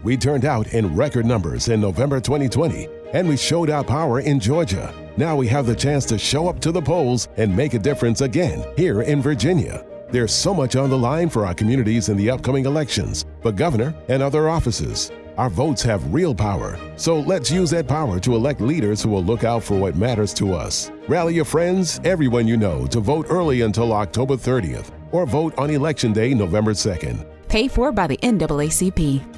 We turned out in record numbers in November 2020, and we showed our power in Georgia. Now we have the chance to show up to the polls and make a difference again here in Virginia. There's so much on the line for our communities in the upcoming elections, for governor and other offices. Our votes have real power, so let's use that power to elect leaders who will look out for what matters to us. Rally your friends, everyone you know, to vote early until October 30th, or vote on Election Day, November 2nd. Paid for by the NAACP.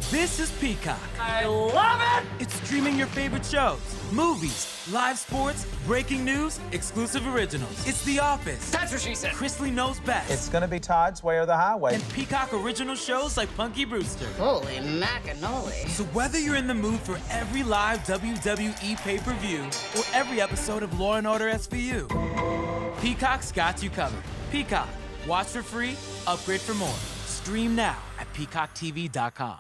This is Peacock. I love it! It's streaming your favorite shows, movies, live sports, breaking news, exclusive originals. It's The Office. That's what she said. Chrisley Knows Best. It's gonna be Todd's Way or the Highway. And Peacock original shows like Punky Brewster. Holy macanoli. So whether you're in the mood for every live WWE pay-per-view or every episode of Law & Order SVU, Peacock's got you covered. Peacock. Watch for free, upgrade for more. Stream now at peacocktv.com.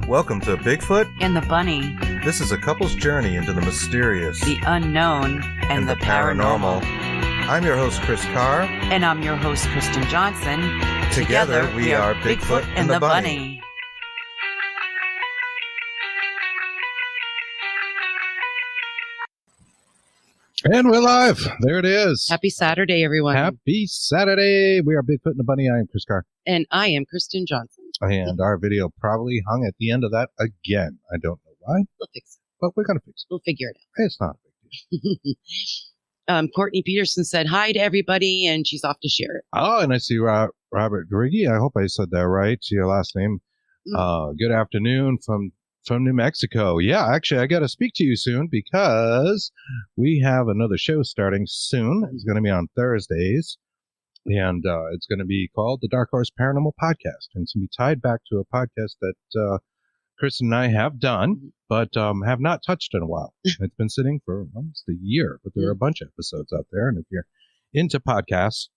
Welcome to Bigfoot and the Bunny. This is a couple's journey into the mysterious, the unknown, and the paranormal. I'm your host, Chris Carr. And I'm your host, Kristen Johnson. Together we are Bigfoot and the Bunny. And we're live. There it is. Happy Saturday, everyone. Happy Saturday. We are Bigfoot and the Bunny. I am Chris Carr. And I am Kristen Johnson. And our video probably hung at the end of that again. I don't know why. We'll fix it. But we're going to fix it. We'll figure it out. It's not a big deal. Courtney Peterson said hi to everybody, and she's off to share it. Oh, and I see Robert Driggy. I hope I said that right. Your last name. Good afternoon from New Mexico. Yeah, actually, I got to speak to you soon because we have another show starting soon. It's going to be on Thursdays. And it's going to be called the Dark Horse Paranormal Podcast. And it's going to be tied back to a podcast that Chris and I have done, but have not touched in a while. It's been sitting for almost a year, but there are a bunch of episodes out there. And if you're into podcasts,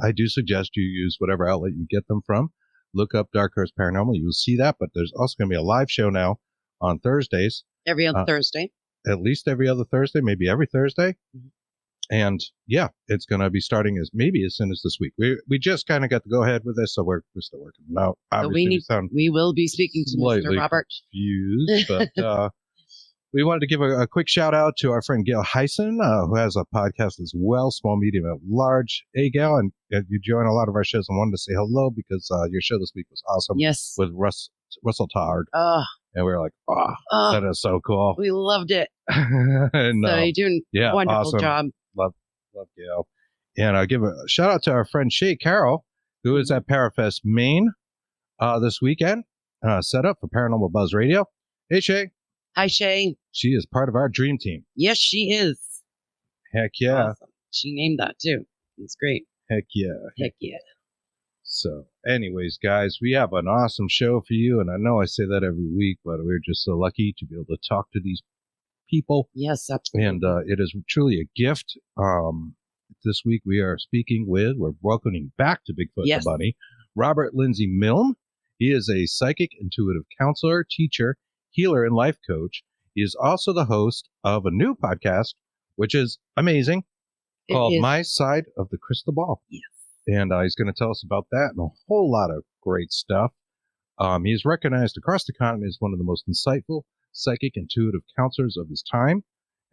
I do suggest you use whatever outlet you get them from. Look up Dark Horse Paranormal. You will see that. But there's also going to be a live show now on Thursdays. Every other Thursday. At least every other Thursday, maybe every Thursday. Mm-hmm. And yeah, it's going to be starting as soon as this week. We just kind of got to go ahead with this, so we're still working it out. Obviously, we will be speaking to Mr. Robert. Confused, but we wanted to give a quick shout out to our friend Gail Heisen, who has a podcast as well, Small, Medium, and Large. Hey, Gail, and you join a lot of our shows. I wanted to say hello because your show this week was awesome. Yes, with Russell Todd. And we were like, that is so cool. We loved it. And, so you're doing a wonderful awesome job. Love Gail. And I'll give a shout out to our friend Shay Carroll, who is at Parafest Maine this weekend, set up for Paranormal Buzz Radio. Hey, Shay. Hi, Shay. She is part of our dream team. Yes, she is. Heck yeah. Awesome. She named that too. It's great. Heck yeah. Heck yeah. So anyways, guys, we have an awesome show for you. And I know I say that every week, but we're just so lucky to be able to talk to these people. Yes, absolutely. And it is truly a gift. This week we're welcoming back to Bigfoot the Bunny, Robert Lindsay Milne. He is a psychic, intuitive counselor, teacher, healer, and life coach. He is also the host of a new podcast, which is amazing, called My Side of the Crystal Ball. Yes. And he's going to tell us about that and a whole lot of great stuff. He is recognized across the continent as one of the most insightful psychic intuitive counselors of his time.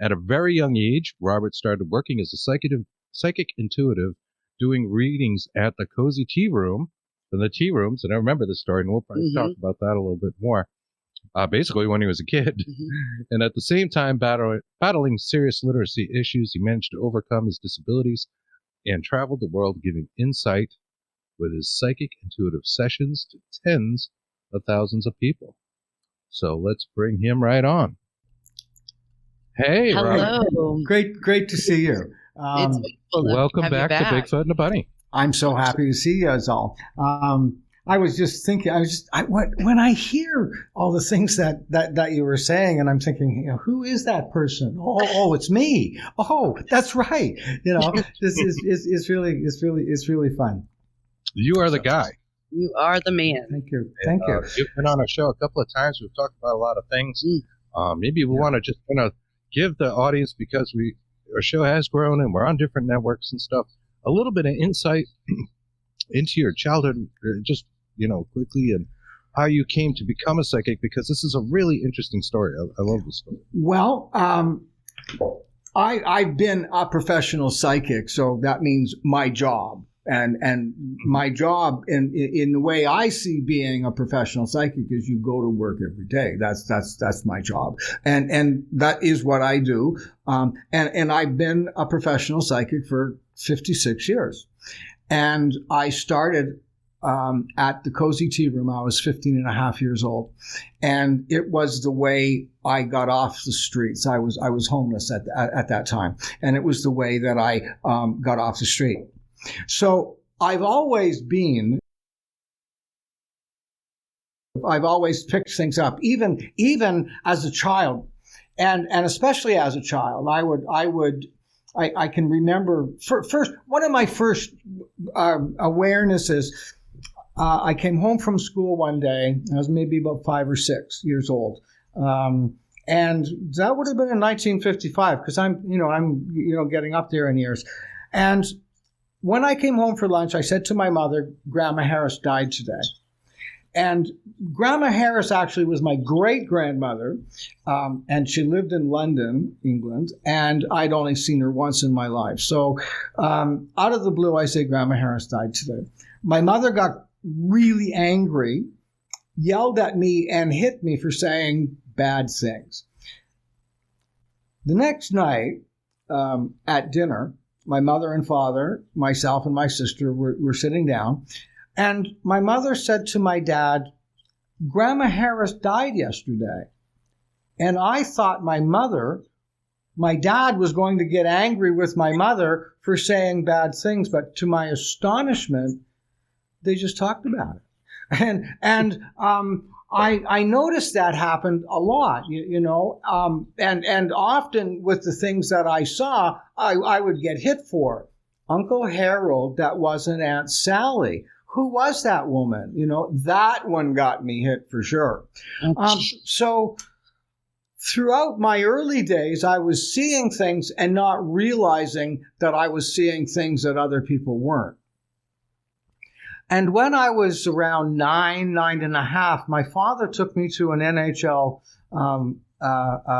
At a very young age, Robert started working as a psychic intuitive, doing readings at the Cozy Tea Room, in the tea rooms. And I remember this story, and we'll probably talk about that a little bit more. Basically, when he was a kid. And at the same time, battling serious literacy issues, he managed to overcome his disabilities and traveled the world giving insight with his psychic intuitive sessions to tens of thousands of people. So let's bring him right on. Hey, hello. Robert. Great to see you. Welcome back to Bigfoot and the Bunny. I'm so happy to see you guys all. I was just thinking, when I hear all the things that you were saying, and I'm thinking, who is that person? Oh, it's me. Oh, that's right. This is really fun. You are the guy. You are the man. Thank you. Thank you. You've been on our show a couple of times. We've talked about a lot of things. Maybe we want to just kind of give the audience, because our show has grown and we're on different networks and stuff, a little bit of insight into your childhood, just, quickly, and how you came to become a psychic, because this is a really interesting story. I love this story. Well, I've been a professional psychic, so that means my job. And my job in the way I see being a professional psychic is you go to work every day. That's my job. And that is what I do. And I've been a professional psychic for 56 years. And I started at the Cozy Tea Room. I was 15 and a half years old. And it was the way I got off the streets. I was homeless at that time. And it was the way that I got off the street. So I've always picked things up, even as a child, and especially as a child. I can remember first, one of my first awarenesses. I came home from school one day. I was maybe about 5 or 6 years old. And that would have been in 1955, because I'm getting up there in years. And when I came home for lunch, I said to my mother, Grandma Harris died today. And Grandma Harris actually was my great-grandmother, and she lived in London, England, and I'd only seen her once in my life. So out of the blue, I say, Grandma Harris died today. My mother got really angry, yelled at me, and hit me for saying bad things. The next night at dinner, my mother and father, myself and my sister were sitting down, and my mother said to my dad, Grandma Harris died yesterday. And I thought my dad was going to get angry with my mother for saying bad things, but to my astonishment, they just talked about it. And I noticed that happened a lot, and often with the things that I saw, I would get hit for. Uncle Harold, that wasn't Aunt Sally. Who was that woman? That one got me hit for sure. So throughout my early days, I was seeing things and not realizing that I was seeing things that other people weren't. And when I was around 9 and a half, my father took me to an NHL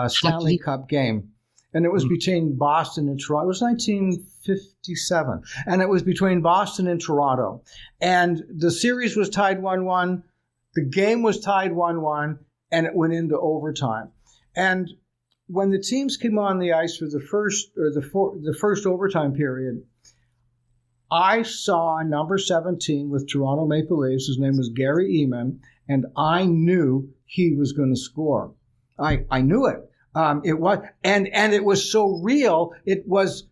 Stanley Cup game. And it was between Boston and Toronto. It was 1957. And it was between Boston and Toronto. And the series was tied 1-1. The game was tied 1-1. And it went into overtime. And when the teams came on the ice for the first overtime period, I saw number 17 with Toronto Maple Leafs. His name was Gary Eman, and I knew he was going to score. I knew it. It was, and it was so real. It was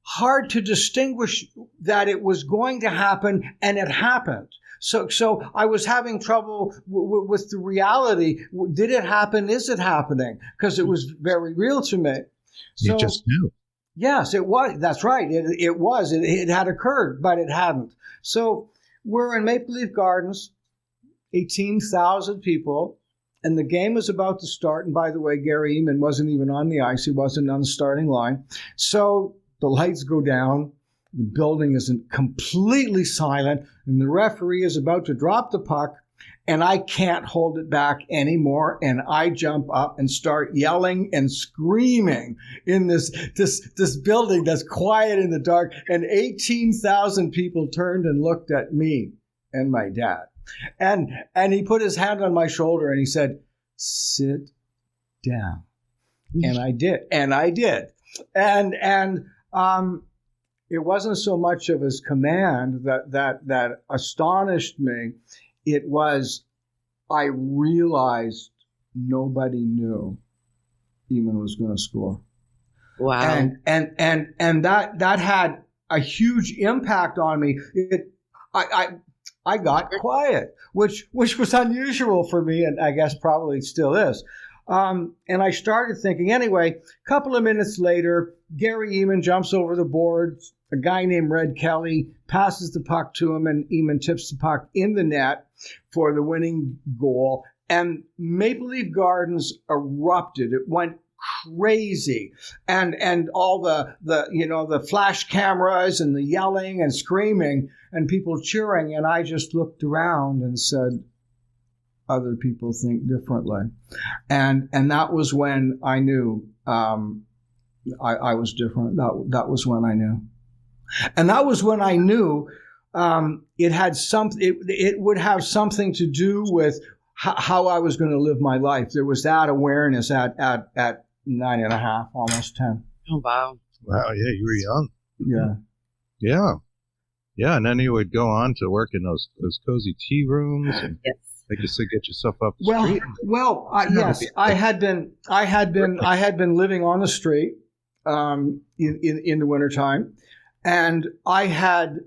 hard to distinguish that it was going to happen, and it happened. So I was having trouble with the reality. Did it happen? Is it happening? Because it was very real to me. You just knew. Yes, it was. That's right. It was. It had occurred, but it hadn't. So we're in Maple Leaf Gardens, 18,000 people, and the game was about to start. And by the way, Gary Eman wasn't even on the ice. He wasn't on the starting line. So the lights go down. The building isn't completely silent, and the referee is about to drop the puck. And I can't hold it back anymore. And I jump up and start yelling and screaming in this building that's quiet in the dark. And 18,000 people turned and looked at me and my dad. And he put his hand on my shoulder and he said, "Sit down." And I did. And it wasn't so much of his command that astonished me. It was, I realized nobody knew Eman was going to score. Wow. And that had a huge impact on me. I got quiet, which was unusual for me, and I guess probably still is. And I started thinking, anyway, a couple of minutes later, Gary Eamon jumps over the boards. A guy named Red Kelly passes the puck to him, and Eamon tips the puck in the net for the winning goal. And Maple Leaf Gardens erupted. It went crazy. And all the flash cameras and the yelling and screaming and people cheering. And I just looked around and said, other people think differently. And that was when I knew I was different. That was when I knew. And that was when I knew it would have something to do with how I was going to live my life. There was that awareness at 9.5, almost 10. Oh, wow. Wow, yeah, you were young. Yeah. Yeah. Yeah, and then you would go on to work in those cozy tea rooms and Yes. like you said, get yourself up the street. Yes, I had been living on the street in the wintertime. And I had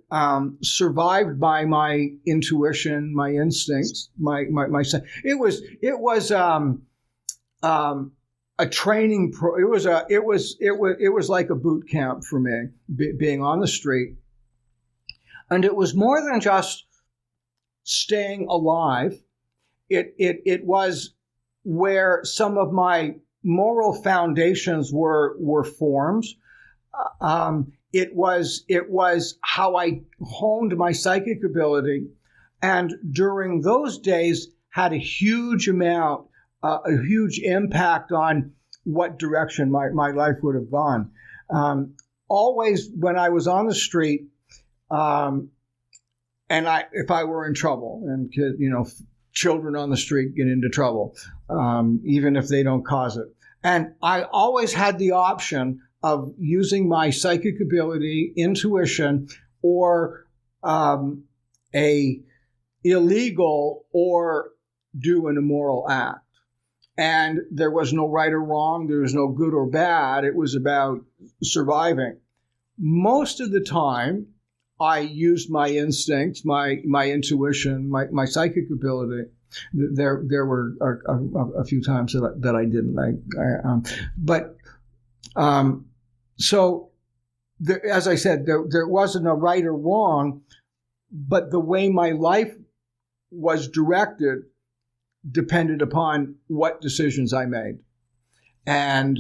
survived by my intuition, my instincts, my it was a training it was like a boot camp for me, being on the street. And it was more than just staying alive. It was where some of my moral foundations were formed. It was how I honed my psychic ability, and during those days had a huge impact on what direction my life would have gone. Always when I was on the street, and if I were in trouble, and children on the street get into trouble, even if they don't cause it, and I always had the option of using my psychic ability, intuition, or a illegal or do an immoral act. And there was no right or wrong. There was no good or bad. It was about surviving. Most of the time, I used my instincts, my intuition, my psychic ability. There were a few times that I didn't. So, as I said, there wasn't a right or wrong, but the way my life was directed depended upon what decisions I made. And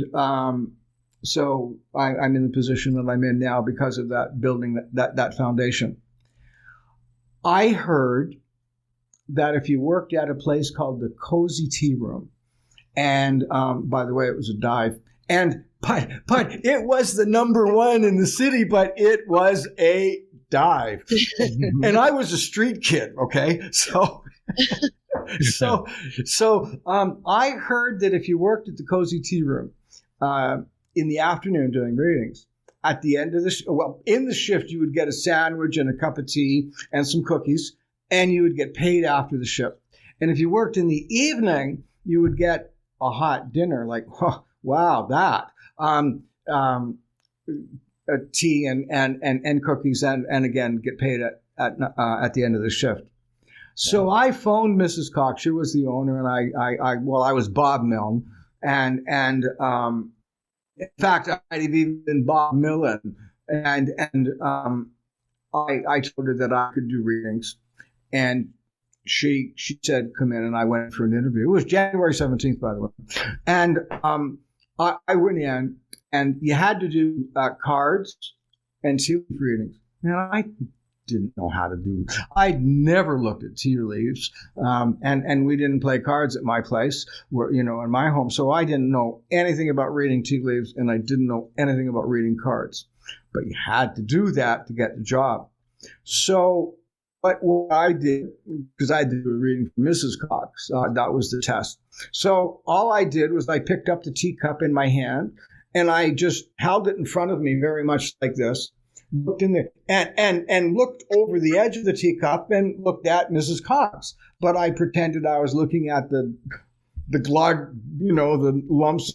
so I'm in the position that I'm in now because of that, building that foundation. I heard that if you worked at a place called the Cozy Tea Room, and by the way, it was a dive, but it was the number one in the city, but it was a dive. And I was a street kid, okay? So I heard that if you worked at the Cozy Tea Room in the afternoon doing readings, at the end of in the shift, you would get a sandwich and a cup of tea and some cookies, and you would get paid after the shift. And if you worked in the evening, you would get a hot dinner, like, oh, wow, that. Tea and cookies, and again get paid at the end of the shift. So I phoned Mrs. Cox. She was the owner, and I was Bob Milne, and in fact I might have even been Bob Millen, and I told her that I could do readings, and she said come in, and I went for an interview. It was January 17th, by the way, and I went in, and you had to do cards and tea leaf readings. And I didn't know how to do. I'd never looked at tea leaves, and we didn't play cards at my place, where in my home. So I didn't know anything about reading tea leaves, and I didn't know anything about reading cards. But you had to do that to get the job. So, but what I did, because I did a reading for Mrs. Cox, that was the test. So all I did was I picked up the teacup in my hand, and I just held it in front of me very much like this, looked in there, and looked over the edge of the teacup and looked at Mrs. Cox. But I pretended I was looking at the the lumps,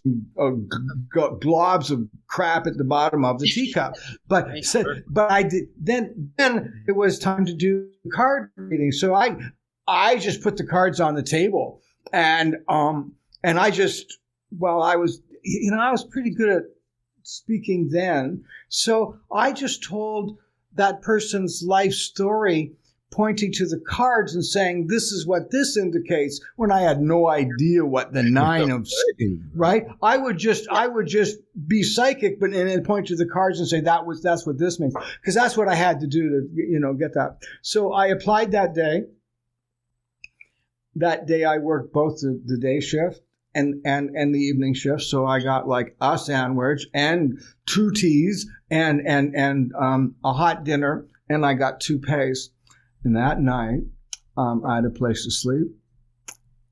globs of crap at the bottom of the teacup. But I did. Then it was time to do card reading. So I just put the cards on the table, and And I was pretty good at speaking then. So I just told that person's life story, pointing to the cards and saying, this is what this indicates, when I had no idea what the 9 of, right? I would just be psychic, but and then point to the cards and say, that's what this means. Because that's what I had to do to, get that. So I applied that day. That day I worked both the day shift and the evening shift. So I got like a sandwich and 2 teas and a hot dinner, and I got 2 pays. And that night, I had a place to sleep.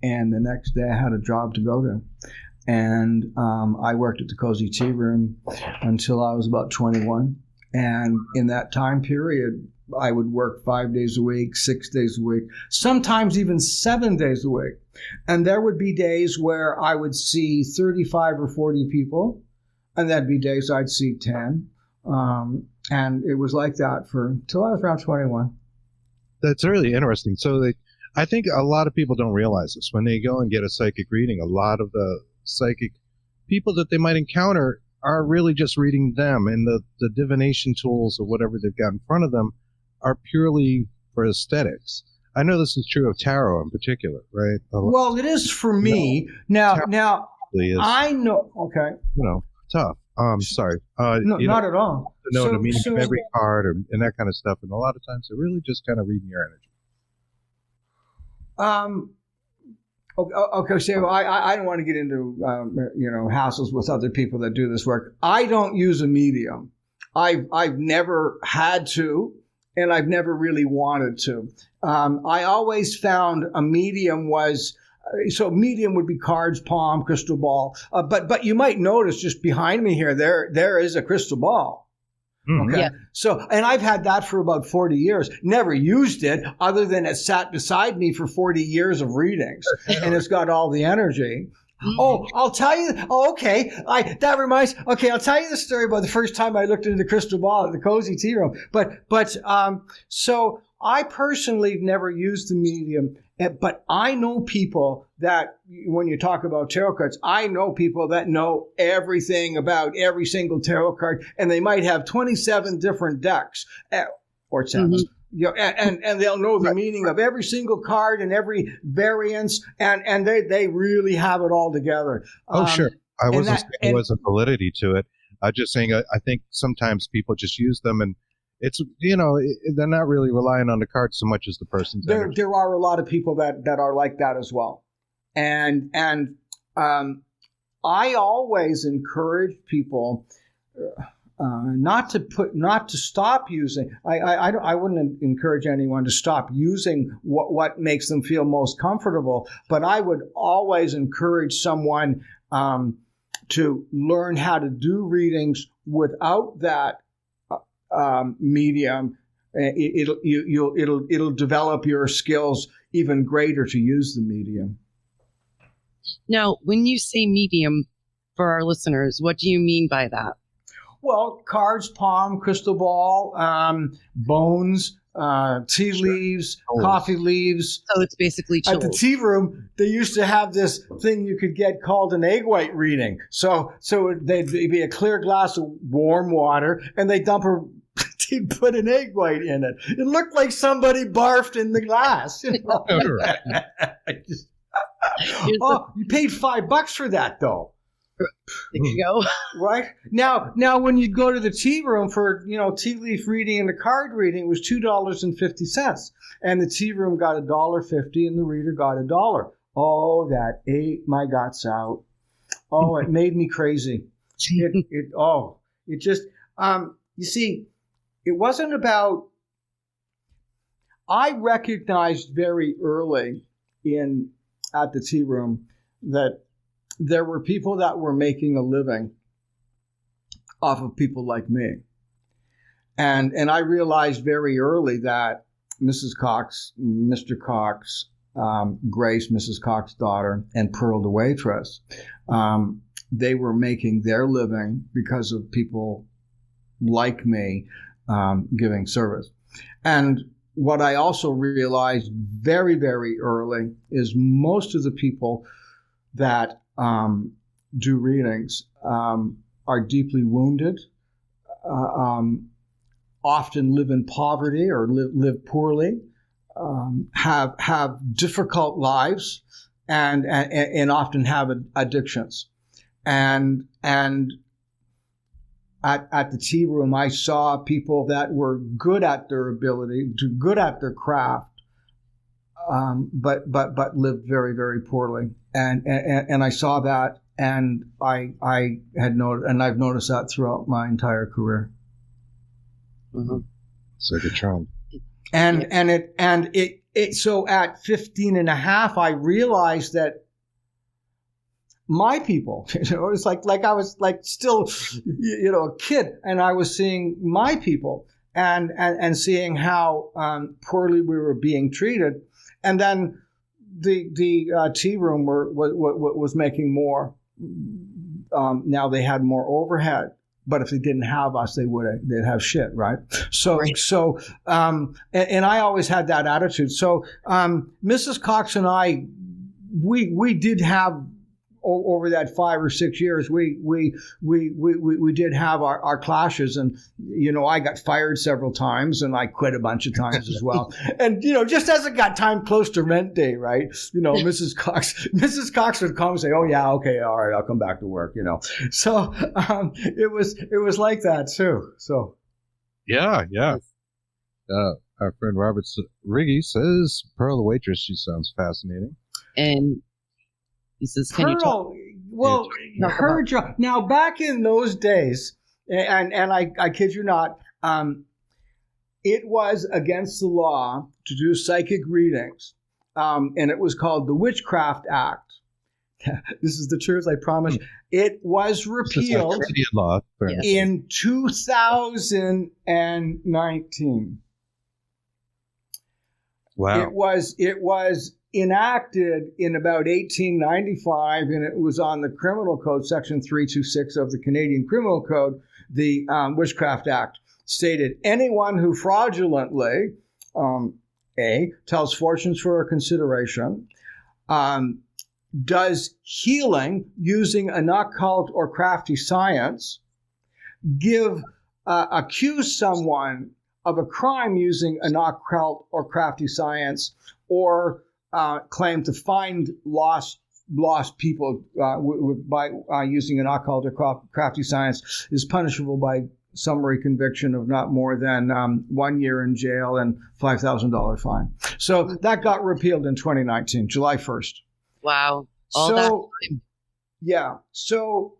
And the next day, I had a job to go to. And I worked at the Cozy Tea Room until I was about 21. And in that time period, I would work 5 days a week, 6 days a week, sometimes even 7 days a week. And there would be days where I would see 35 or 40 people. And there'd be days I'd see 10. And it was like that until I was around 21. That's really interesting. So I think a lot of people don't realize this. When they go and get a psychic reading, a lot of the psychic people that they might encounter are really just reading them, and the divination tools or whatever they've got in front of them are purely for aesthetics. I know this is true of tarot in particular, right? Well, it is for me. Now, I know. Okay. Tough. Sorry. No, not at all. To know the meaning of every card and that kind of stuff. And a lot of times they're really just kind of reading your energy. Okay, so I don't want to get into, hassles with other people that do this work. I don't use a medium. I've never had to, and I've never really wanted to. I always found a medium was... So medium would be cards, palm, crystal ball. But you might notice just behind me here, there is a crystal ball. Mm-hmm. Okay. Yeah. So, and I've had that for about 40 years. Never used it other than it sat beside me for 40 years of readings. And it's got all the energy. Oh, I'll tell you. Oh, okay. I'll tell you the story about the first time I looked into the crystal ball at the Cozy Tea Room. So I personally have never used the medium. But I know people that, when you talk about tarot cards, I know people that know everything about every single tarot card, and they might have 27 different decks or sets. And they'll know the meaning of every single card and every variance, and they really have it all together. Sure. I wasn't saying there wasn't validity to it. I'm just saying I think sometimes people just use them, and it's, they're not really relying on the cards so much as the person's energy. There are a lot of people that are like that as well. And I always encourage people not to stop using. I wouldn't encourage anyone to stop using what makes them feel most comfortable, but I would always encourage someone to learn how to do readings without that medium. It'll develop your skills even greater to use the medium. Now, when you say medium for our listeners, what do you mean by that? Well, cards, palm, crystal ball, bones, tea leaves, coffee leaves. So it's basically chills. At the tea room, they used to have this thing you could get called an egg white reading. So there'd be a clear glass of warm water, and they'd put an egg white in it. It looked like somebody barfed in the glass. You paid $5 for that, though. There you go. Right? Now, when you go to the tea room for, tea leaf reading and the card reading, it was $2.50. And the tea room got $1.50 and the reader got $1. Oh, that ate my guts out. Oh, it made me crazy. You see, it wasn't about, I recognized very early at the tea room that there were people that were making a living off of people like me. And I realized very early that Mrs. Cox, Mr. Cox, Grace, Mrs. Cox's daughter, and Pearl the waitress, they were making their living because of people like me giving service. And what I also realized very, very early is most of the people that do readings are deeply wounded, often live in poverty or live poorly, have difficult lives, and often have addictions. And at the tea room, I saw people that were good at their ability, good at their craft, but lived very, very poorly. And I saw that, and I had noticed, and I've noticed that throughout my entire career. Mm-hmm. Psychotron. So at 15 and a half, I realized that my people, it's like I was like still, a kid, and I was seeing my people and seeing how poorly we were being treated. And then the tea room was making more. Now they had more overhead. But if they didn't have us, they'd have shit, right? So, and I always had that attitude. So, Mrs. Cox and I, we did have over that 5 or 6 years, we did have our clashes, and I got fired several times, and I quit a bunch of times as well. And just as it got time close to rent day, right? Mrs. Cox would come and say, "Oh yeah, okay, all right, I'll come back to work." So it was like that too. So yeah. Our friend Robert Riggy says Pearl the waitress. She sounds fascinating. And he says, "Can Pearl, you talk?" Well, her job. Now, back in those days, and I kid you not, it was against the law to do psychic readings, and it was called the Witchcraft Act. This is the truth, I promise. It was repealed law, in 2019. Wow. It was enacted in about 1895, and it was on the Criminal Code, Section 326 of the Canadian Criminal Code. The Witchcraft Act stated, anyone who fraudulently, tells fortunes for a consideration, does healing using an occult or crafty science, accuse someone of a crime using an occult or crafty science, or claim to find lost people by using an occult or crafty science, is punishable by summary conviction of not more than 1 year in jail and $5,000 fine. So that got repealed in 2019, July 1st. Wow. All that time. Yeah. So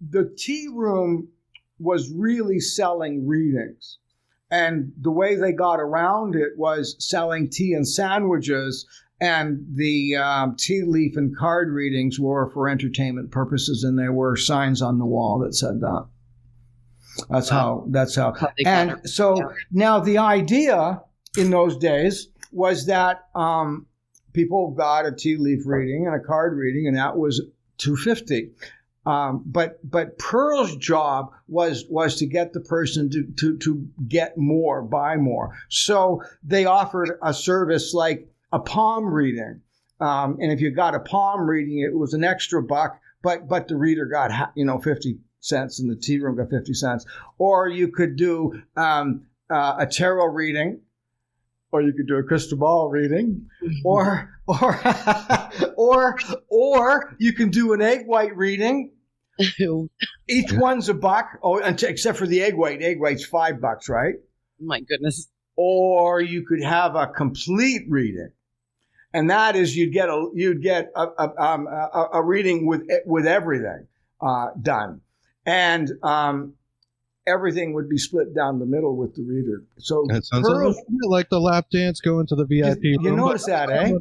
the tea room was really selling readings. And the way they got around it was selling tea and sandwiches, and the tea leaf and card readings were for entertainment purposes, and there were signs on the wall that said that. That's how. And so now the idea in those days was that people got a tea leaf reading and a card reading, and that was $250. But Pearl's job was to get the person to get more, buy more. So they offered a service like a palm reading, and if you got a palm reading, it was an extra buck, but the reader got 50 cents, and the tea room got 50 cents. Or you could do a tarot reading, or you could do a crystal ball reading, or you can do an egg white reading. Each one's $1. Oh, except for the egg white. Egg white's $5, right? My goodness. Or you could have a complete reading, and that is you'd get a reading with everything done, and everything would be split down the middle with the reader. So that sounds a little bit like the lap dance going to the VIP room. You notice that, eh?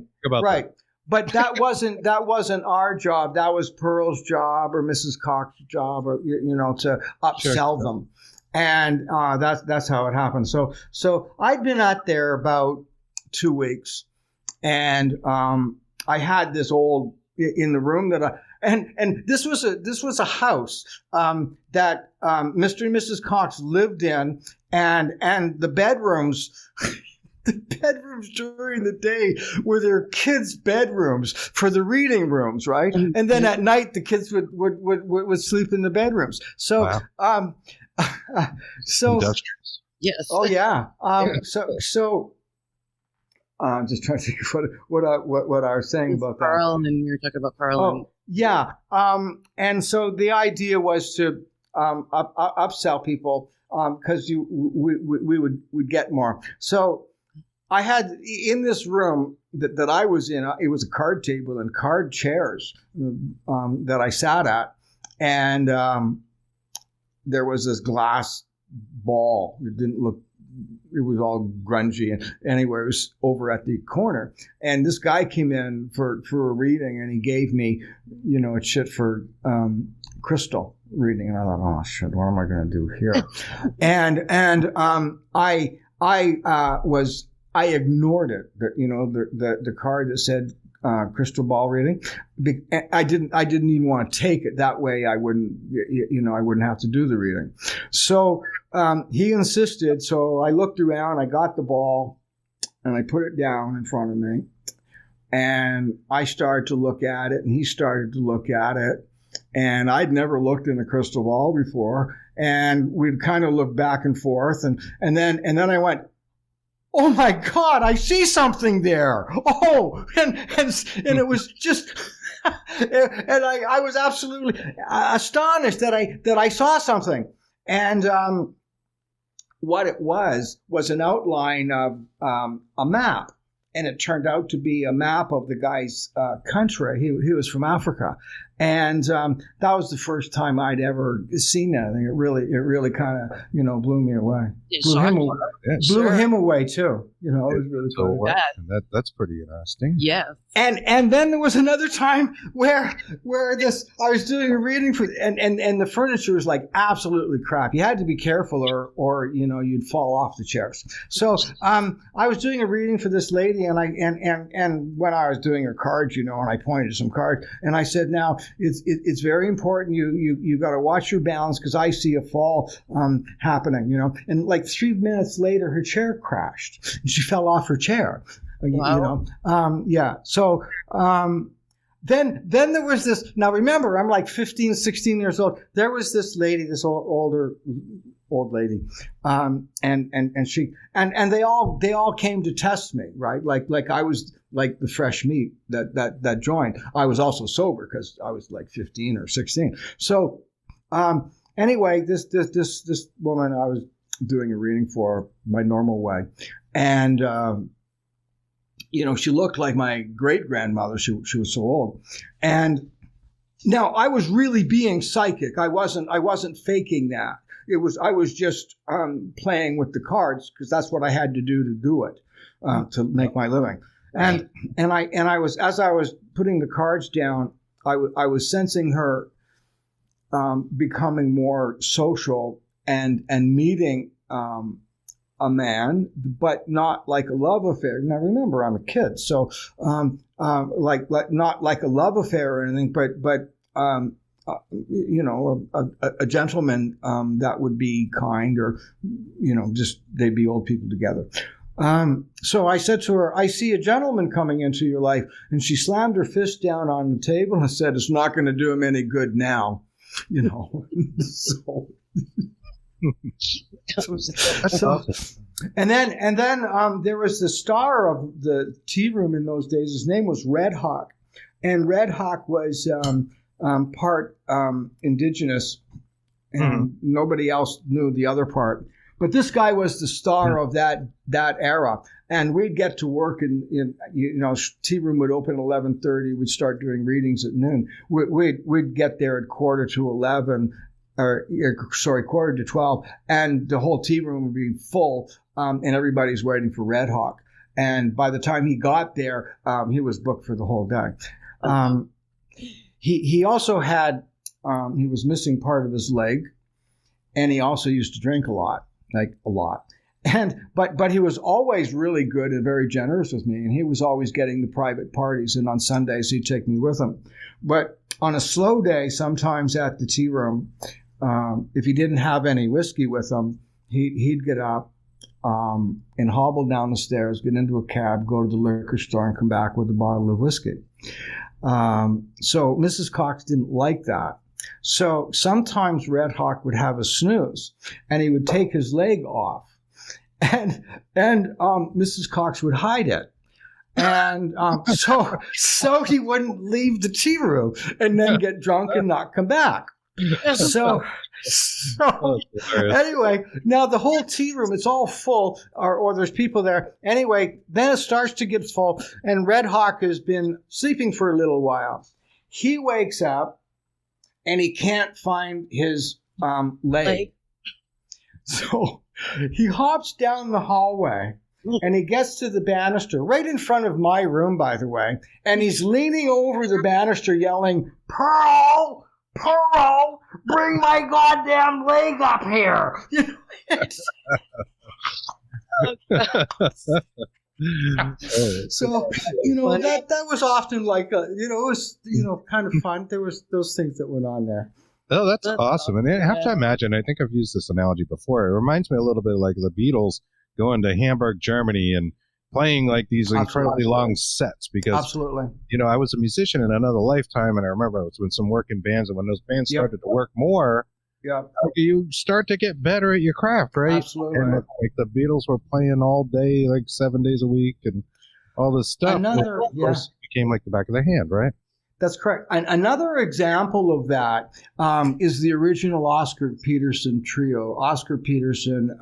Right. That. But that wasn't our job. That was Pearl's job or Mrs. Cox's job, or to upsell them, and that's how it happened. So I'd been out there about 2 weeks, and I had this old in the room that and this was a house that Mr. and Mrs. Cox lived in, and the bedrooms. the bedrooms during the day were their kids' bedrooms for the reading rooms, right? And then at night, the kids would sleep in the bedrooms. So, Wow. so Industrious. Yes. oh yeah. So I'm just trying to think of what I was saying about that. Pearl, and then we were talking about Pearl. Oh, yeah. And so the idea was to upsell people because we would get more. So I had in this room that I was in, it was a card table and card chairs that I sat at, and there was this glass ball. It didn't look. It was all grungy, and anyway, it was over at the corner. And this guy came in for a reading, and he gave me, a shit for crystal reading. And I thought, oh shit, what am I going to do here? and I ignored it. The card that said crystal ball reading. I didn't even want to take it. That way I wouldn't have to do the reading. So he insisted. So I looked around, I got the ball, and I put it down in front of me. And I started to look at it, and he started to look at it. And I'd never looked in a crystal ball before. And we'd kind of look back and forth. And then I went, oh my God, I see something there. Oh, and it was just, and I was absolutely astonished that I saw something. And what it was an outline of a map. And it turned out to be a map of the guy's country. He was from Africa. And that was the first time I'd ever seen anything. It really kind of, blew me away. Blew him away too. It was really cool. That's pretty interesting. Yeah. And then there was another time where I was doing a reading for, and the furniture was like absolutely crap. You had to be careful or you'd fall off the chairs. So I was doing a reading for this lady, and when I was doing her cards, and I pointed to some cards, and I said, now it's very important. You got to watch your balance because I see a fall happening. And like 3 minutes later, her chair crashed and she fell off her chair. Wow. Yeah. So then there was this. Now remember, I'm like 15, 16 years old. There was this lady, this old lady, and she and they all came to test me, right? Like I was like the fresh meat that joined. I was also sober because I was like 15 or 16. So anyway, this woman I was doing a reading for my normal way, and she looked like my great grandmother. She was so old, and now I was really being psychic. I wasn't faking that. I was just playing with the cards because that's what I had to do it to make my living. And I was, as I was putting the cards down, I was sensing her becoming more social and meeting a man, but not like a love affair. Now remember, I'm a kid, so like not like a love affair or anything, but a gentleman that would be kind, or just they'd be old people together. So I said to her, I see a gentleman coming into your life. And she slammed her fist down on the table and said, it's not going to do him any good now. So and then there was the star of the tea room in those days. His name was Red Hawk. And Red Hawk was part indigenous, and nobody else knew the other part. But this guy was the star of that era, and we'd get to work in tea room would open at 11:30. We'd start doing readings at noon. We'd get there at 11:15, or 11:45, and the whole tea room would be full, and everybody's waiting for Red Hawk. And by the time he got there, he was booked for the whole day. He also had he was missing part of his leg, and he also used to drink a lot. And but he was always really good and very generous with me, and he was always getting the private parties, and on Sundays he'd take me with him. But on a slow day, sometimes at the tea room, if he didn't have any whiskey with him, he'd get up and hobble down the stairs, get into a cab, go to the liquor store, and come back with a bottle of whiskey. So Mrs. Cox didn't like that. So sometimes Red Hawk would have a snooze, and he would take his leg off, and Mrs. Cox would hide it. And so he wouldn't leave the tea room and then get drunk and not come back. So anyway, now the whole tea room, it's all full, or there's people there. Anyway, then it starts to get full, and Red Hawk has been sleeping for a little while. He wakes up, and he can't find his leg. So he hops down the hallway, and he gets to the banister, right in front of my room, by the way, and he's leaning over the banister yelling, "Pearl! Pearl! Bring my goddamn leg up here!" So, that was often like, it was, kind of fun. There was those things that went on there. Oh, that's awesome. And I have to imagine, I think I've used this analogy before. It reminds me a little bit like the Beatles going to Hamburg, Germany, and playing like these incredibly long sets because, absolutely, I was a musician in another lifetime, and I remember I was doing some work in bands, and when those bands started to work more, you start to get better at your craft, right? Absolutely. And like the Beatles were playing all day, like 7 days a week, and all this stuff. Of course, it became like the back of their hand, right? That's correct. And another example of that is the original Oscar Peterson trio. Oscar Peterson,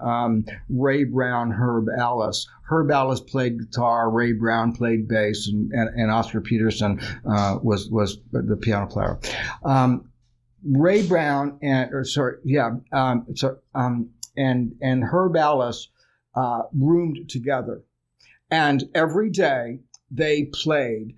Ray Brown, Herb Ellis. Herb Ellis played guitar, Ray Brown played bass, and Oscar Peterson was the piano player. Ray Brown and Herb Ellis roomed together, and every day they played.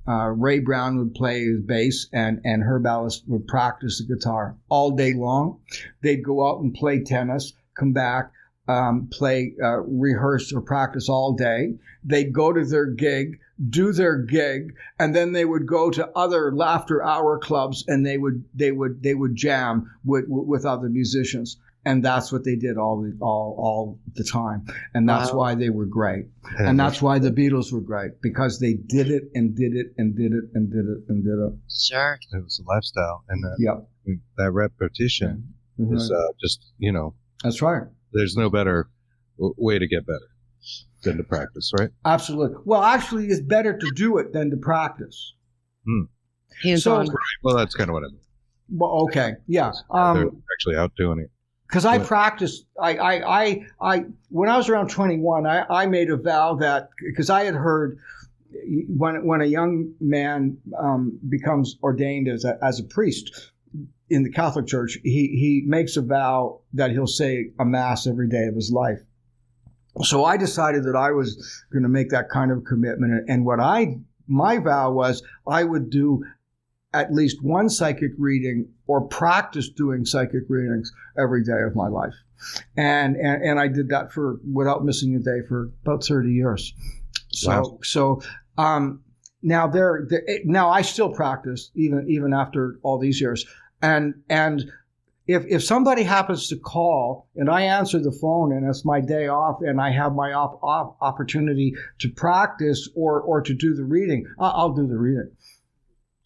Ray Brown would play his bass, and Herb Ellis would practice the guitar all day long. They'd go out and play tennis, come back, rehearse or practice all day. They'd go to their gig, do their gig, and then they would go to other after hour clubs, and they would jam with other musicians. And that's what they did all the time. And that's why they were great. And that's why the Beatles were great, because they did it and did it and did it and did it and did it. Sure. It was a lifestyle. And that repetition is just, That's right. There's no better way to get better than to practice, right? Absolutely. Well, actually, it's better to do it than to practice. Hands-on. Well, that's kind of what I mean. Well, okay. Yeah. They're actually out doing it. Because I practiced, I when I was around 21, I made a vow that, because I had heard when a young man becomes ordained as a priest in the Catholic Church, he makes a vow that he'll say a mass every day of his life. So I decided that I was going to make that kind of commitment, and my vow was I would do at least one psychic reading or practice doing psychic readings every day of my life. And I did that without missing a day for about 30 years. So now I still practice even after all these years. And if somebody happens to call and I answer the phone and it's my day off and I have my opportunity to practice or to do the reading, I'll do the reading.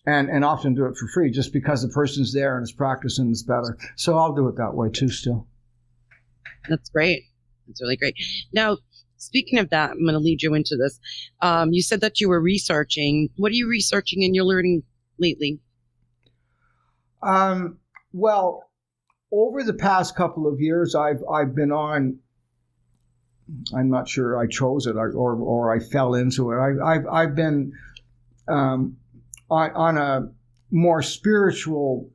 And often do it for free just because the person's there and is practicing is better. So I'll do it that way too still. That's great. That's really great. Now, speaking of that, I'm going to lead you into this. You said that you were researching. What are you researching and you're learning lately? Well, over the past couple of years, I've been on, I'm not sure I chose it or I fell into it. I've been on a more spiritual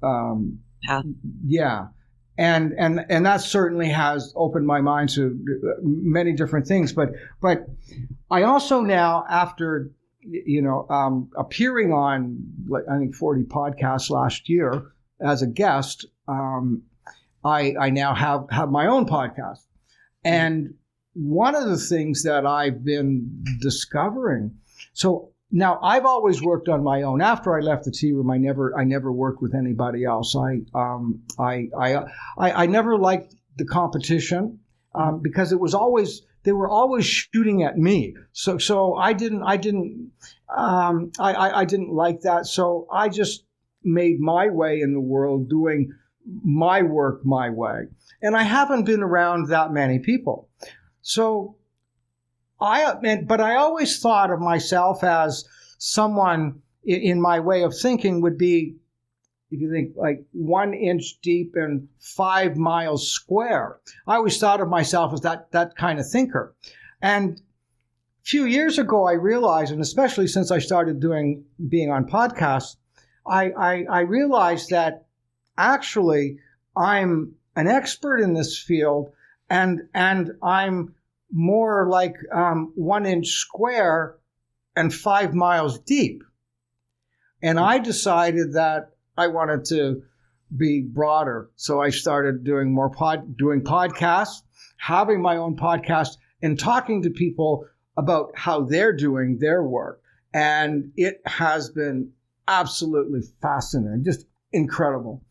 path. Yeah. And that certainly has opened my mind to many different things. But I also now, after appearing on I think 40 podcasts last year as a guest, I now have my own podcast. And one of the things that I've been discovering, so now I've always worked on my own. After I left the tea room, I never worked with anybody else. I never liked the competition because they were always shooting at me. So I didn't like that. So I just made my way in the world, doing my work my way. And I haven't been around that many people. So but I always thought of myself as someone in my way of thinking would be, if you think like 1 inch deep and 5 miles square. I always thought of myself as that kind of thinker. And a few years ago, I realized, and especially since I started being on podcasts, I realized that actually I'm an expert in this field, and I'm more like 1 inch square and 5 miles deep. And I decided that I wanted to be broader. So I started doing doing podcasts, having my own podcast, and talking to people about how they're doing their work. And it has been absolutely fascinating, just incredible.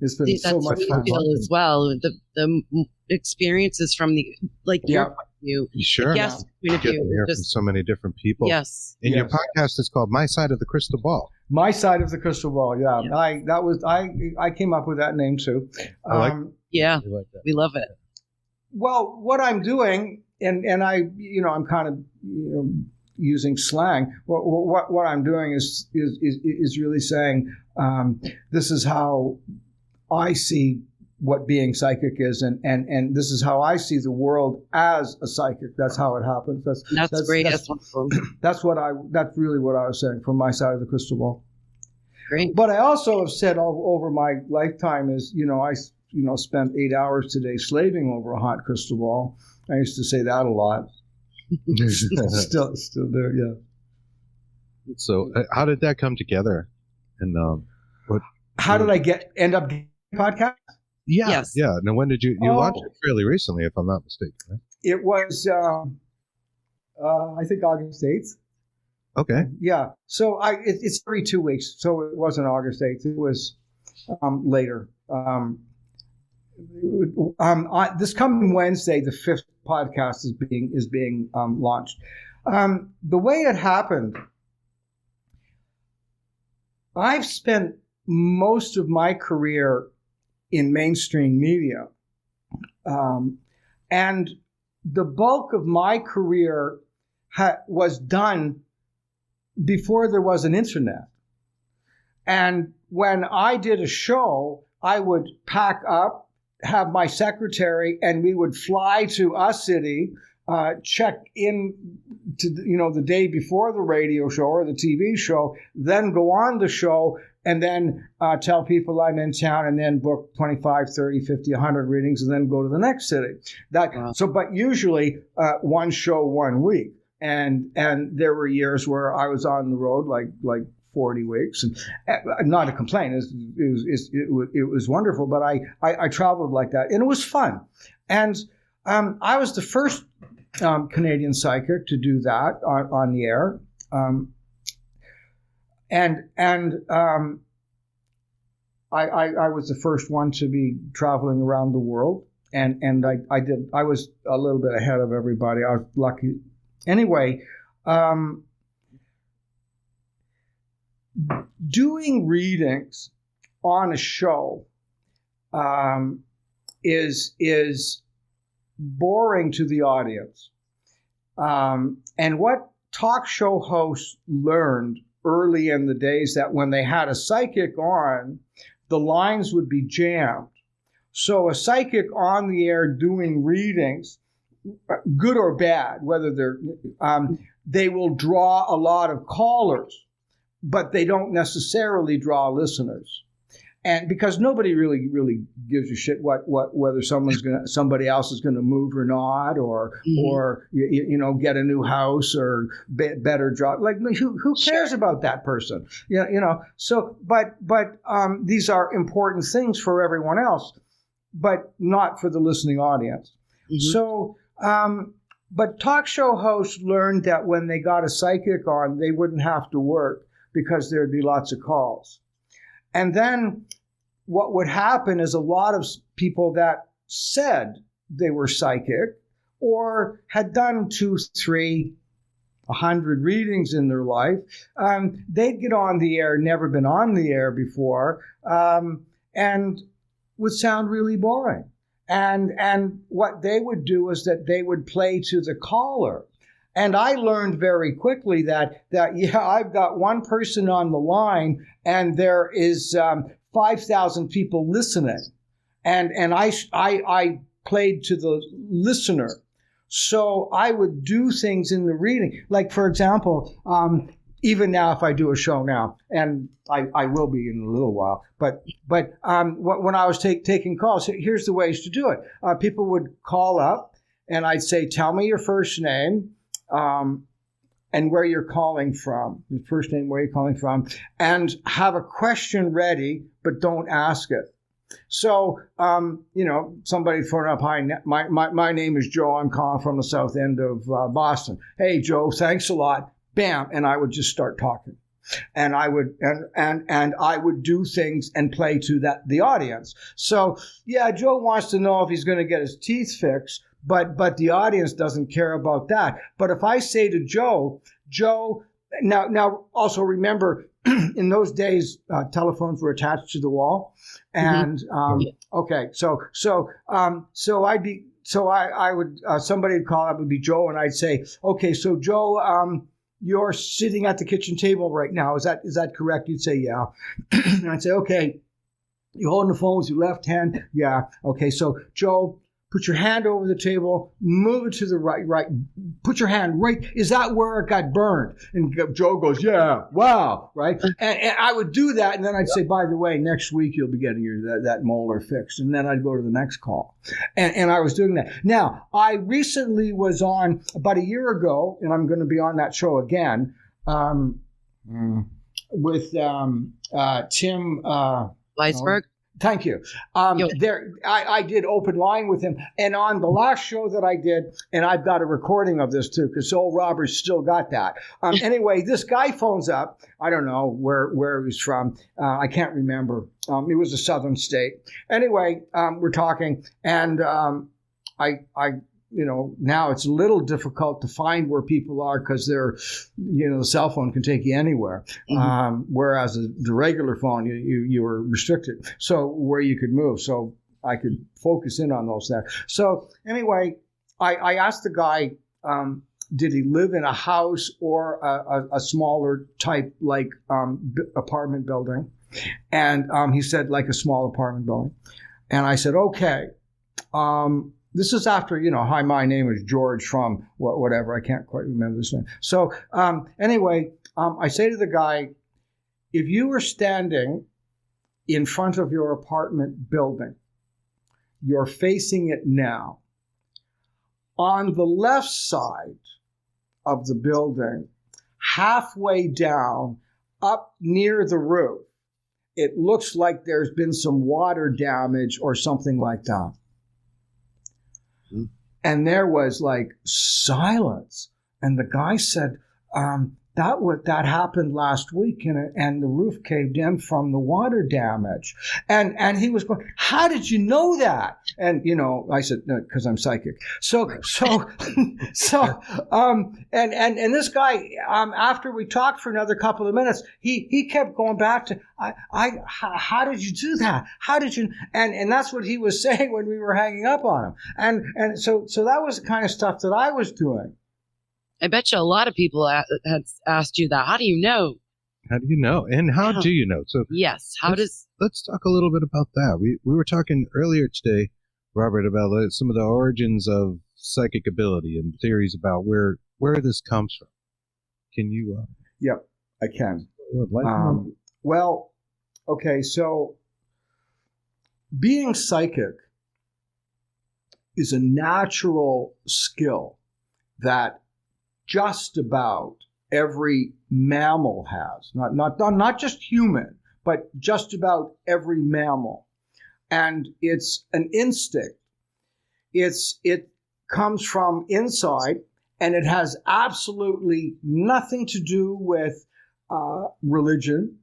It's been so much fun. As well, the experiences from your point of view. Sure. Yes. You get to hear from so many different people. Yes. And your podcast is called My Side of the Crystal Ball. My Side of the Crystal Ball. Yeah. I came up with that name too. Yeah. We love it. Well, what I'm doing, and I'm kind of using slang. What I'm doing is really saying this is how I see what being psychic is, and this is how I see the world as a psychic. That's how it happens. That's great. That's wonderful. That's really what I was saying from my side of the crystal ball. Great. But I also have said over my lifetime is, I spent 8 hours today slaving over a hot crystal ball. I used to say that a lot. still there, yeah. So how did that come together? And how did I end up getting a podcast? Yeah, yes. Yeah. Now, when did you launched it? Fairly recently, if I'm not mistaken, right? It was, I think, August 8th. Okay. Yeah. So it's every 2 weeks. So it wasn't August 8th. It was later. This coming Wednesday, the 5th podcast is being launched. The way it happened, I've spent most of my career in mainstream media, and the bulk of my career was done before there was an internet. And when I did a show, I would pack up, have my secretary, and we would fly to a city, check in to the day before the radio show or the TV show, then go on the show, and then tell people I'm in town, and then book 25, 30, 50, 100 readings, and then go to the next city. But usually one show 1 week. And there were years where I was on the road like 40 weeks, and not a complaint. It was wonderful, but I traveled like that, and it was fun. And I was the first Canadian psychic to do that on the air. I was the first one to be traveling around the world, and I was a little bit ahead of everybody. I was lucky. Anyway, doing readings on a show is boring to the audience. And what talk show hosts learned early in the days, that when they had a psychic on, the lines would be jammed. So a psychic on the air doing readings, good or bad, whether they will draw a lot of callers, but they don't necessarily draw listeners. And because nobody really gives a shit whether somebody else is gonna move or not, or get a new house or better job. Like who cares about that person? So but these are important things for everyone else, but not for the listening audience. Mm-hmm. So but talk show hosts learned that when they got a psychic on, they wouldn't have to work because there'd be lots of calls. And then what would happen is a lot of people that said they were psychic or had done 2, 3, 100 readings in their life, they'd get on the air, never been on the air before, and would sound really boring. And what they would do is that they would play to the caller. And I learned very quickly that I've got one person on the line and there is 5,000 people listening. And I played to the listener. So I would do things in the reading. Like, for example, even now, if I do a show now, and I will be in a little while, but when I was taking calls, here's the ways to do it. People would call up, and I'd say, tell me your first name and where you're calling from. Your first name, where you're calling from, and have a question ready, but don't ask it. So, somebody phone up, hi, my name is Joe. I'm calling from the south end of Boston. Hey, Joe, thanks a lot. Bam. And I would just start talking. And I would, and I would do things and play to the audience. So, yeah, Joe wants to know if he's going to get his teeth fixed, but the audience doesn't care about that. But if I say to Joe, now also remember, in those days, telephones were attached to the wall, and okay, so I would somebody would call up, it would be Joe, and I'd say, okay, so Joe, you're sitting at the kitchen table right now. Is that correct? You'd say, yeah, and I'd say, okay, you're holding the phone with your left hand, yeah, okay, so Joe, put your hand over the table, move it to the right. Put your hand right. Is that where it got burned? And Joe goes, yeah, wow, right? And I would do that, and then I'd say, by the way, next week you'll be getting that molar fixed. And then I'd go to the next call. And I was doing that. Now, I recently was on, about a year ago, and I'm going to be on that show again, with Tim Weisberg. Thank you. I did open line with him. And on the last show that I did, and I've got a recording of this too, because old Robert's still got that. Anyway, this guy phones up. I don't know where he's from. I can't remember. It was a southern state. Anyway, we're talking, and now it's a little difficult to find where people are because the cell phone can take you anywhere. Whereas the regular phone, you were restricted. So where you could move. So I could focus in on those there. So anyway, I asked the guy, did he live in a house or a smaller type like apartment building? And he said like a small apartment building. And I said, okay. This is after, hi, my name is George from whatever. I can't quite remember this name. So anyway, I say to the guy, if you were standing in front of your apartment building, you're facing it now. On the left side of the building, halfway down, up near the roof, it looks like there's been some water damage or something like that. And there was like silence. And the guy said, that happened last week, and the roof caved in from the water damage. And he was going, how did you know that? And I said, no, because I'm psychic. So and this guy, after we talked for another couple of minutes, he kept going back to, how did you do that? How did you? And that's what he was saying when we were hanging up on him. And so that was the kind of stuff that I was doing. I bet you a lot of people had asked you that. How do you know? How do you know? And how do you know? So yes, let's talk a little bit about that. We were talking earlier today, Robert, about some of the origins of psychic ability and theories about where this comes from. Can you? Yep, I can. Well, okay, so being psychic is a natural skill that just about every mammal has, not just human, but just about every mammal. And it's an instinct. It comes from inside, and it has absolutely nothing to do with religion.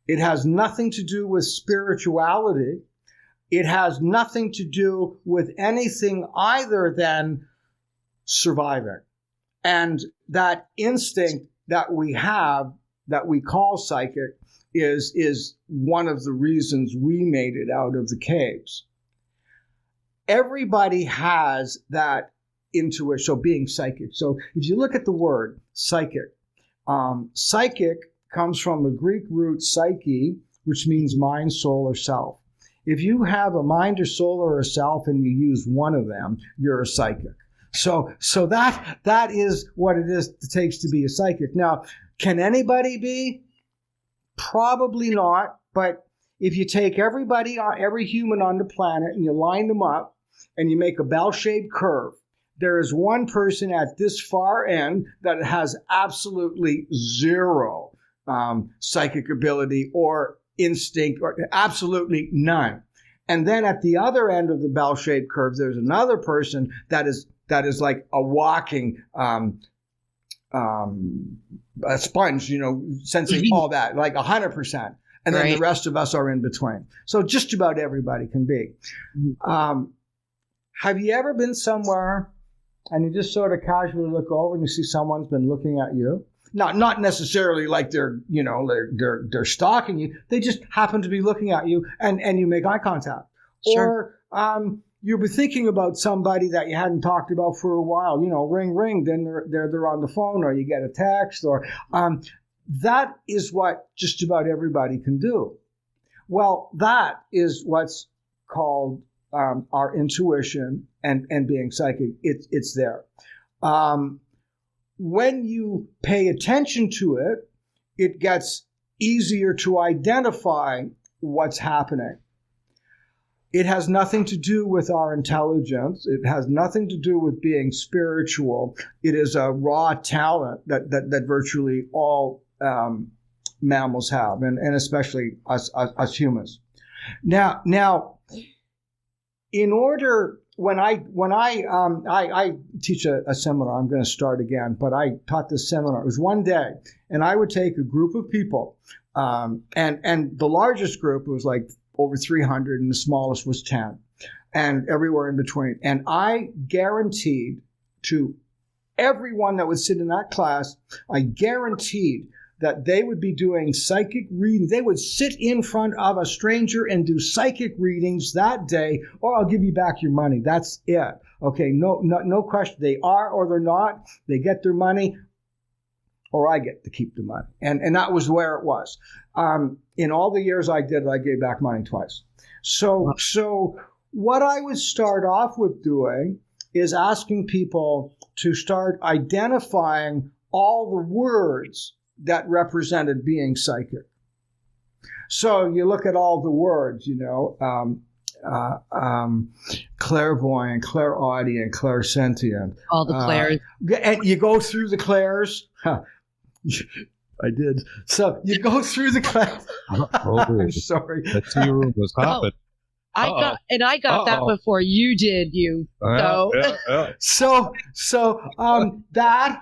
It has nothing to do with spirituality. It has nothing to do with anything other than surviving. And that instinct that we have, that we call psychic, is one of the reasons we made it out of the caves. Everybody has that intuition, so being psychic. So if you look at the word psychic, psychic comes from the Greek root psyche, which means mind, soul, or self. If you have a mind or soul or a self and you use one of them, you're a psychic. So that is what it takes to be a psychic. Now, can anybody be? Probably not. But if you take every human on the planet and you line them up and you make a bell-shaped curve, there is one person at this far end that has absolutely zero psychic ability or instinct, or absolutely none. And then at the other end of the bell-shaped curve, there's another person that is like a walking a sponge, sensing all that, like 100%. And then the rest of us are in between. So just about everybody can be. Have you ever been somewhere and you just sort of casually look over and you see someone's been looking at you? Not necessarily like they're stalking you. They just happen to be looking at you and you make eye contact. Sure. Or you'll be thinking about somebody that you hadn't talked about for a while. Ring, ring. Then they're on the phone, or you get a text, or that is what just about everybody can do. Well, that is what's called our intuition and being psychic. It's there. When you pay attention to it, it gets easier to identify what's happening. It has nothing to do with our intelligence. It has nothing to do with being spiritual. It is a raw talent that virtually all mammals have, and especially us humans. Now, in order, when I teach a seminar, I'm going to start again, but I taught this seminar. It was one day, and I would take a group of people, and the largest group was like over 300, and the smallest was 10, and everywhere in between. And I guaranteed to everyone that would sit in that class, I guaranteed that they would be doing psychic readings. They would sit in front of a stranger and do psychic readings that day, or I'll give you back your money. That's it. Okay, no question. They are or they're not. They get their money, or I get to keep the money. And that was where it was. In all the years I did, I gave back money twice. So what I would start off with doing is asking people to start identifying all the words that represented being psychic. So you look at all the words, clairvoyant, clairaudient, clairsentient. All the clairs. And you go through the clairs. I did. So you go through the clairs. I'm sorry. The tea room was hopping. I got that before you did. That.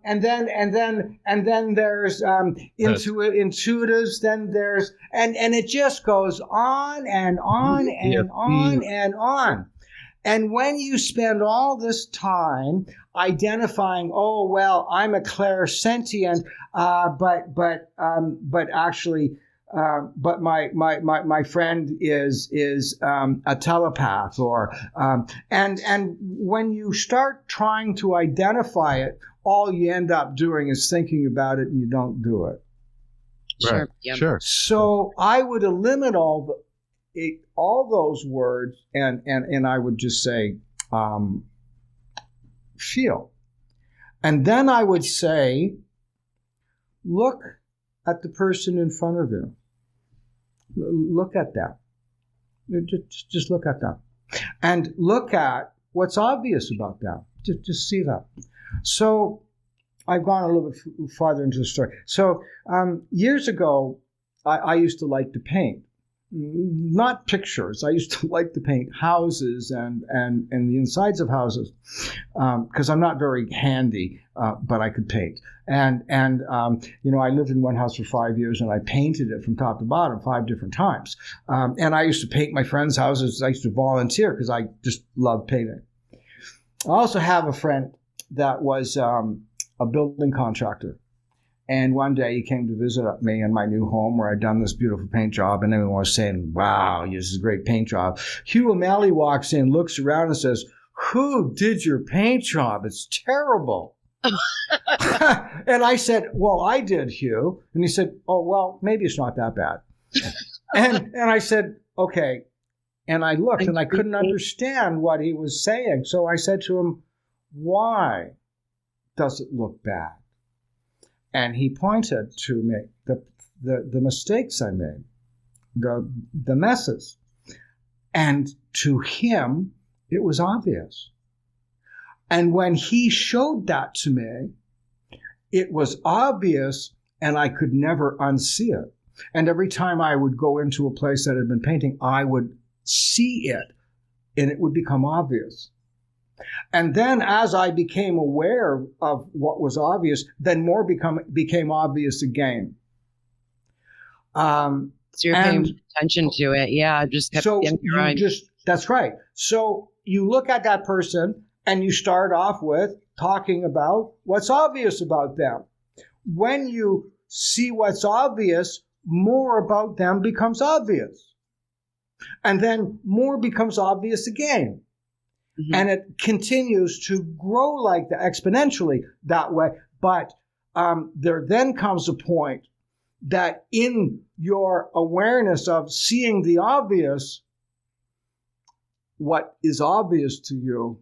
And then there's intuitives. Then there's and it just goes on and on and on and on. And when you spend all this time identifying, oh well, I'm a clairsentient, but actually. But my friend is a telepath, or and when you start trying to identify it, all you end up doing is thinking about it, and you don't do it. Right. Sure. Yep. Sure. So I would eliminate all those words, and I would just say feel, and then I would say look at the person in front of you. Look at them. Just look at them. And look at what's obvious about them. Just see that. So I've gone a little bit farther into the story. So years ago, I used to like to paint. not pictures. I used to like to paint houses and the insides of houses because I'm not very handy, but I could paint. And I lived in one house for 5 years and I painted it from top to bottom 5 different times. And I used to paint my friends' houses. I used to volunteer because I just love painting. I also have a friend that was a building contractor. And one day he came to visit me in my new home where I'd done this beautiful paint job. And everyone was saying, wow, this is a great paint job. Hugh O'Malley walks in, looks around and says, who did your paint job? It's terrible. And I said, well, I did, Hugh. And he said, oh, well, maybe it's not that bad. and I said, okay. And I looked and I couldn't understand what he was saying. So I said to him, why does it look bad? And he pointed to me, the mistakes I made, the messes. And to him, it was obvious. And when he showed that to me, it was obvious and I could never unsee it. And every time I would go into a place that had been painting, I would see it and it would become obvious. And then as I became aware of what was obvious, then more became obvious again. So you're paying attention to it. Yeah, just kept in your mind. That's right. So you look at that person and you start off with talking about what's obvious about them. When you see what's obvious, more about them becomes obvious. And then more becomes obvious again. Mm-hmm. And it continues to grow like that, exponentially that way. But there then comes a point that in your awareness of seeing the obvious, what is obvious to you